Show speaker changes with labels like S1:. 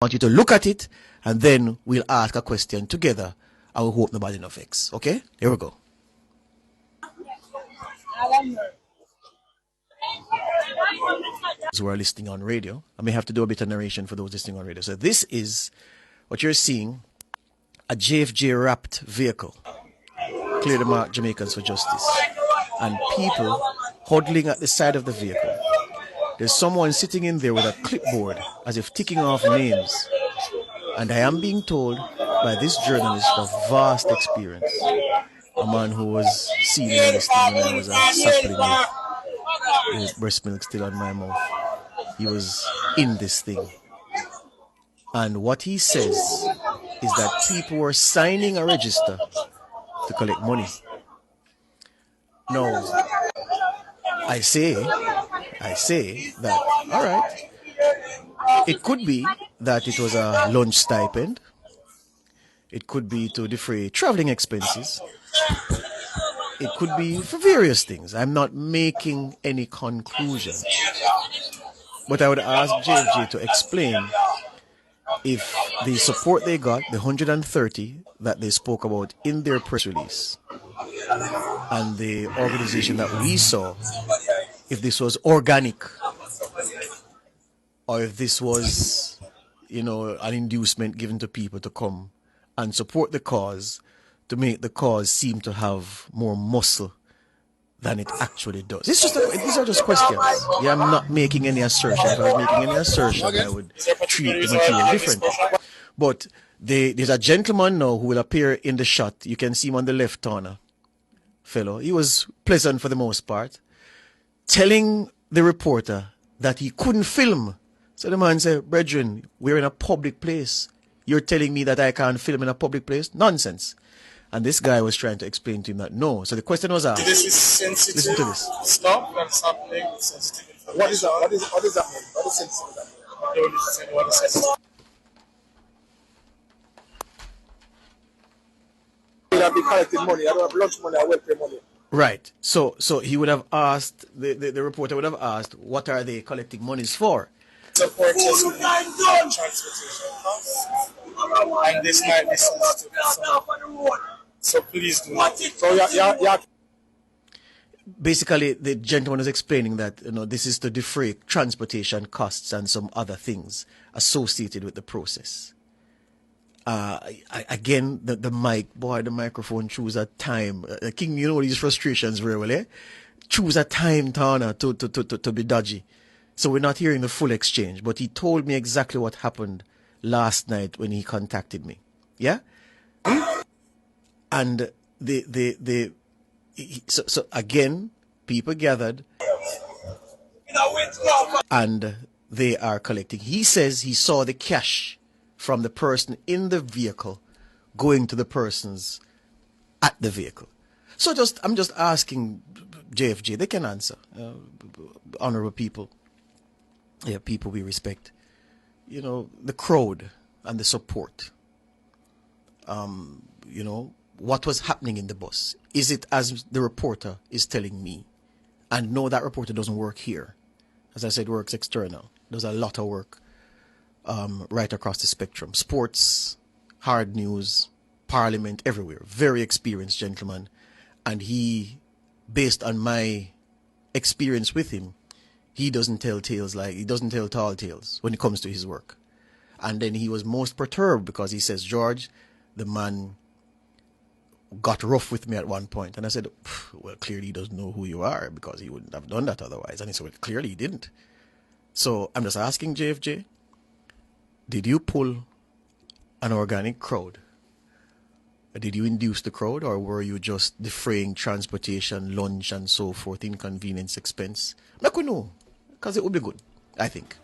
S1: want you to look at it, and then we'll ask a question together. I will hope nobody no vex. Okay? Here we go. Who are listening on radio, I may have to do a bit of narration for those listening on radio. So this is what you're seeing, a JFJ wrapped vehicle. Clear the mark, Jamaicans for Justice. And people huddling at the side of the vehicle. There's someone sitting in there with a clipboard as if ticking off names. And I am being told by this journalist of vast experience, a man who was seen in this thing when I was a sapling with breast milk still on my mouth. He was in this thing. And what he says is that people were signing a register to collect money. Now, I say that, all right, it could be that it was a lunch stipend. It could be to defray traveling expenses. It could be for various things. I'm not making any conclusion. But I would ask JFJ to explain if the support they got, the 130 that they spoke about in their press release, and the organization that we saw, if this was organic, or if this was, an inducement given to people to come and support the cause, to make the cause seem to have more muscle than it actually does. These are just questions. Yeah, I'm not making any assertion. If I was making any assertion, I would treat the material differently. But there's a gentleman now who will appear in the shot. You can see him on the left corner. Fellow. He was pleasant for the most part, telling the reporter that he couldn't film. So the man said, "Brethren, we're in a public place. You're telling me that I can't film in a public place? Nonsense." And this guy was trying to explain to him that no. So the question was asked.
S2: This is sensitive.
S1: Listen to this.
S2: Stuff that's happening with sensitive information. What is that? What does that mean? What is sensitive? I don't understand what is sensitive. I be collecting money. I don't have lunch money. I welfare money.
S1: Right. So he would have asked, the reporter would have asked, what are they collecting monies for?
S2: Support transportation costs. And this might be sensitive. So please do not. So yeah.
S1: Basically, the gentleman is explaining that this is to defray transportation costs and some other things associated with the process. Again, the microphone choose a time. King, these frustrations very well, eh? Choose a time, Tana, to be dodgy. So we're not hearing the full exchange, but he told me exactly what happened last night when he contacted me. Yeah? And so again, people gathered and they are collecting. He says he saw the cash from the person in the vehicle going to the persons at the vehicle. So I'm just asking JFJ, they can answer. Honorable people. Yeah, people we respect. The crowd and the support. What was happening in the bus? Is it as the reporter is telling me? And no, that reporter doesn't work here. As I said, works external. Does a lot of work right across the spectrum. Sports, hard news, parliament, everywhere. Very experienced gentleman. And he, based on my experience with him, he doesn't tell tall tales when it comes to his work. And then he was most perturbed because he says, "George, the man got rough with me at one point." And I said, "Well, clearly he doesn't know who you are because he wouldn't have done that otherwise." And he said, "Well, clearly he didn't." So I'm just asking JFJ, did you pull an organic crowd? Did you induce the crowd, or were you just defraying transportation, lunch, and so forth, inconvenience, expense? I could know, because it would be good, I think.